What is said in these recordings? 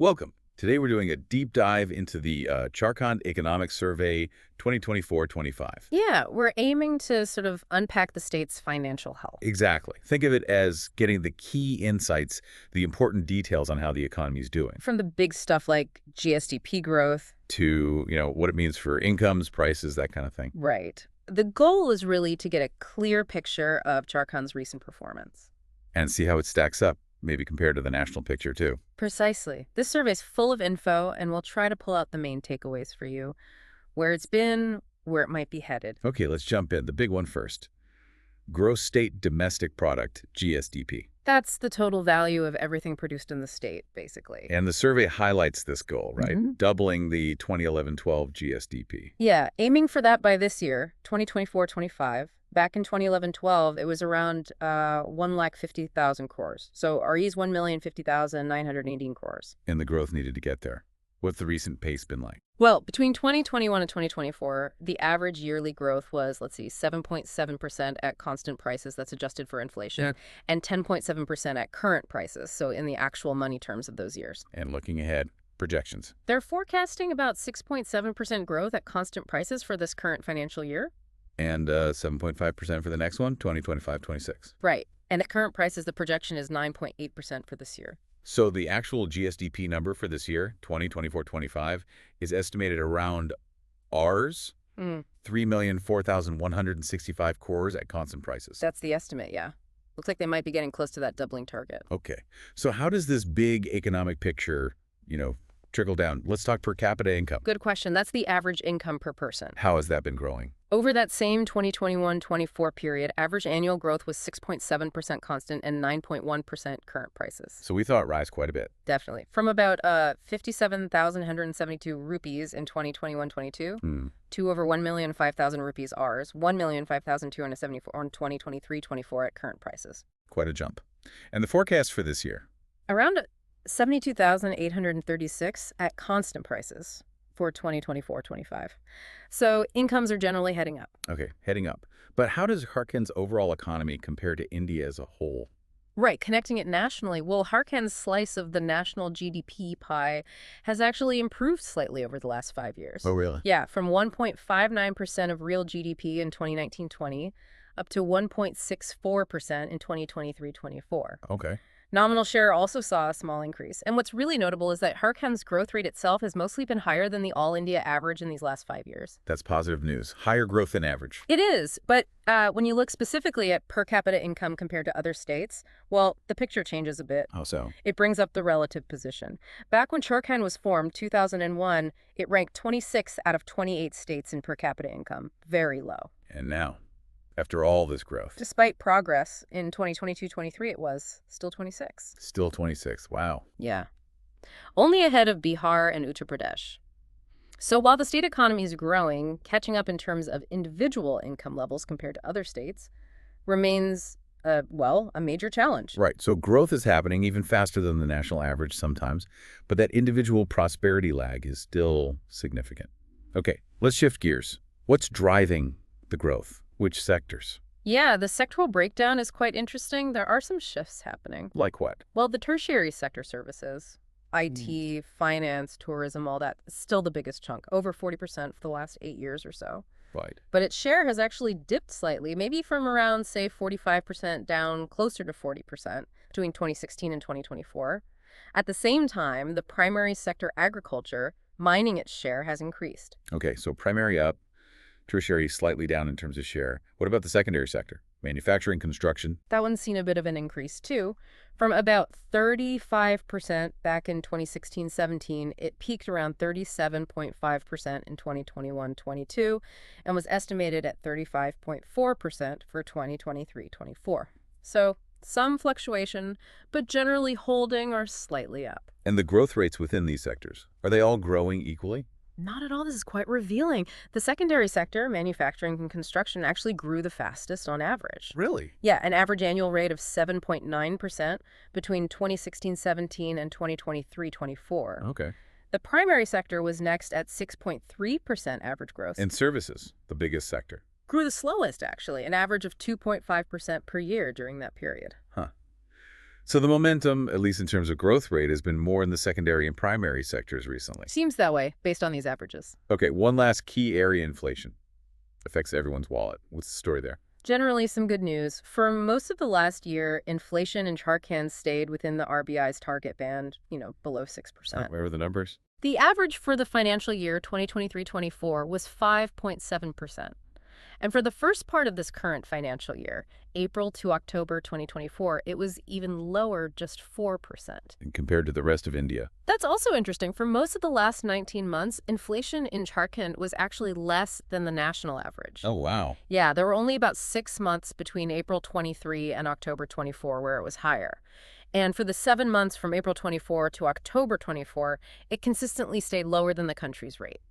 Welcome. Today we're doing a deep dive into the Jharkhand Economic Survey 2024-25. Yeah, we're aiming to sort of unpack the state's financial health. Exactly. Think of it as getting the key insights, the important details on how the economy is doing. From the big stuff like GSDP growth. To, what it means for incomes, prices, that kind of thing. Right. The goal is really to get a clear picture of Jharkhand's recent performance. And see how it stacks up, maybe compared to the national picture, too. Precisely. This survey is full of info, and we'll try to pull out the main takeaways for you. Where it's been, where it might be headed. Okay, let's jump in. The big one first. Gross State Domestic Product, GSDP. That's the total value of everything produced in the state, basically. And the survey highlights this goal, right? Mm-hmm. Doubling the 2011-12 GSDP. Yeah, aiming for that by this year, 2024-25. Back in 2011-12, it was around 1,50,000 crores. So RE's 1,050,918 crores. And the growth needed to get there. What's the recent pace been like? Well, between 2021 and 2024, the average yearly growth was, 7.7% at constant prices, that's adjusted for inflation, and 10.7% at current prices, so in the actual money terms of those years. And looking ahead, projections. They're forecasting about 6.7% growth at constant prices for this current financial year. And 7.5% for the next one, 2025-26. Right. And at current prices, the projection is 9.8% for this year. So the actual GSDP number for this year, 2024-25, is estimated around ours, 3,004,165 crores at constant prices. That's the estimate, yeah. Looks like they might be getting close to that doubling target. Okay. So how does this big economic picture, trickle down? Let's talk per capita income. Good question. That's the average income per person. How has that been growing? Over that same 2021-24 period, average annual growth was 6.7% constant and 9.1% current prices. So we thought rise quite a bit. Definitely. From about 57,172 rupees in 2021-22 to over 1,005,000 rupees ours, 1,005,274 in 2023-24 at current prices. Quite a jump. And the forecast for this year? Around 72,836 at constant prices for 2024-25. So incomes are generally heading up. Okay, heading up. But how does Jharkhand's overall economy compare to India as a whole? Right, connecting it nationally. Well, Jharkhand's slice of the national GDP pie has actually improved slightly over the last 5 years. Oh, really? Yeah, from 1.59% of real GDP in 2019-20 up to 1.64% in 2023-24. Okay. Nominal share also saw a small increase. And what's really notable is that Jharkhand's growth rate itself has mostly been higher than the all-India average in these last 5 years. That's positive news. Higher growth than average. It is. But when you look specifically at per capita income compared to other states, well, the picture changes a bit. How so? It brings up the relative position. Back when Jharkhand was formed, 2001, it ranked 26 out of 28 states in per capita income. Very low. And now? After all this growth. Despite progress, in 2022-23 it was still 26. Still 26. Wow. Yeah. Only ahead of Bihar and Uttar Pradesh. So while the state economy is growing, catching up in terms of individual income levels compared to other states remains, a major challenge. Right. So growth is happening even faster than the national average sometimes, but that individual prosperity lag is still significant. Okay, let's shift gears. What's driving the growth? Which sectors? Yeah, the sectoral breakdown is quite interesting. There are some shifts happening. Like what? Well, the tertiary sector services, IT, finance, tourism, all that, is still the biggest chunk, over 40% for the last 8 years or so. Right. But its share has actually dipped slightly, maybe from around, say, 45% down closer to 40% between 2016 and 2024. At the same time, the primary sector agriculture, mining its share, has increased. Okay, so primary up, tertiary slightly down in terms of share. What about the secondary sector? Manufacturing, construction? That one's seen a bit of an increase, too. From about 35% back in 2016-17, it peaked around 37.5% in 2021-22 and was estimated at 35.4% for 2023-24. So some fluctuation, but generally holding or slightly up. And the growth rates within these sectors, are they all growing equally? Not at all. This is quite revealing. The secondary sector, manufacturing and construction, actually grew the fastest on average. Really? Yeah, an average annual rate of 7.9% between 2016-17 and 2023-24. Okay. The primary sector was next at 6.3% average growth. And services, the biggest sector? Grew the slowest, actually, an average of 2.5% per year during that period. Huh. So the momentum, at least in terms of growth rate, has been more in the secondary and primary sectors recently. Seems that way, based on these averages. Okay, one last key area: inflation. Affects everyone's wallet. What's the story there? Generally, some good news. For most of the last year, inflation in Jharkhand stayed within the RBI's target band, below 6%. Where are the numbers? The average for the financial year 2023-24 was 5.7%. And for the first part of this current financial year, April to October 2024, it was even lower, just 4%. And compared to the rest of India? That's also interesting. For most of the last 19 months, inflation in Jharkhand was actually less than the national average. Oh, wow. Yeah, there were only about 6 months between April 23 and October 24 where it was higher. And for the 7 months from April 24 to October 24, it consistently stayed lower than the country's rate.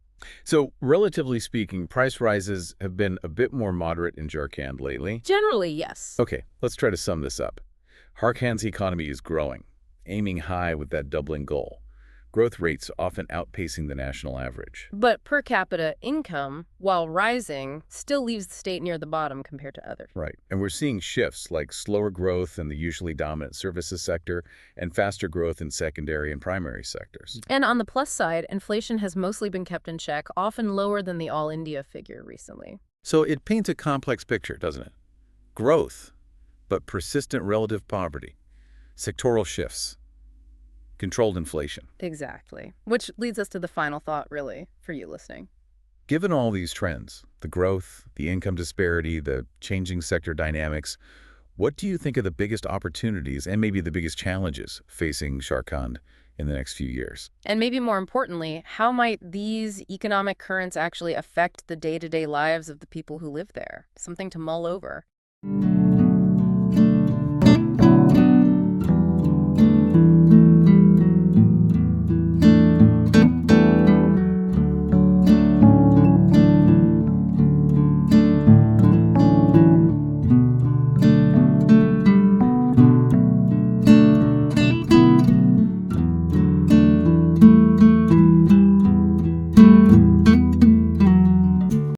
So, relatively speaking, price rises have been a bit more moderate in Jharkhand lately. Generally, yes. Okay, let's try to sum this up. Jharkhand's economy is growing, aiming high with that doubling goal. Growth rates often outpacing the national average. But per capita income, while rising, still leaves the state near the bottom compared to others. Right. And we're seeing shifts like slower growth in the usually dominant services sector and faster growth in secondary and primary sectors. And on the plus side, inflation has mostly been kept in check, often lower than the all-India figure recently. So it paints a complex picture, doesn't it? Growth, but persistent relative poverty, sectoral shifts, controlled inflation. Exactly. Which leads us to the final thought, really, for you listening. Given all these trends, the growth, the income disparity, the changing sector dynamics, what do you think are the biggest opportunities and maybe the biggest challenges facing Jharkhand in the next few years? And maybe more importantly, how might these economic currents actually affect the day-to-day lives of the people who live there? Something to mull over.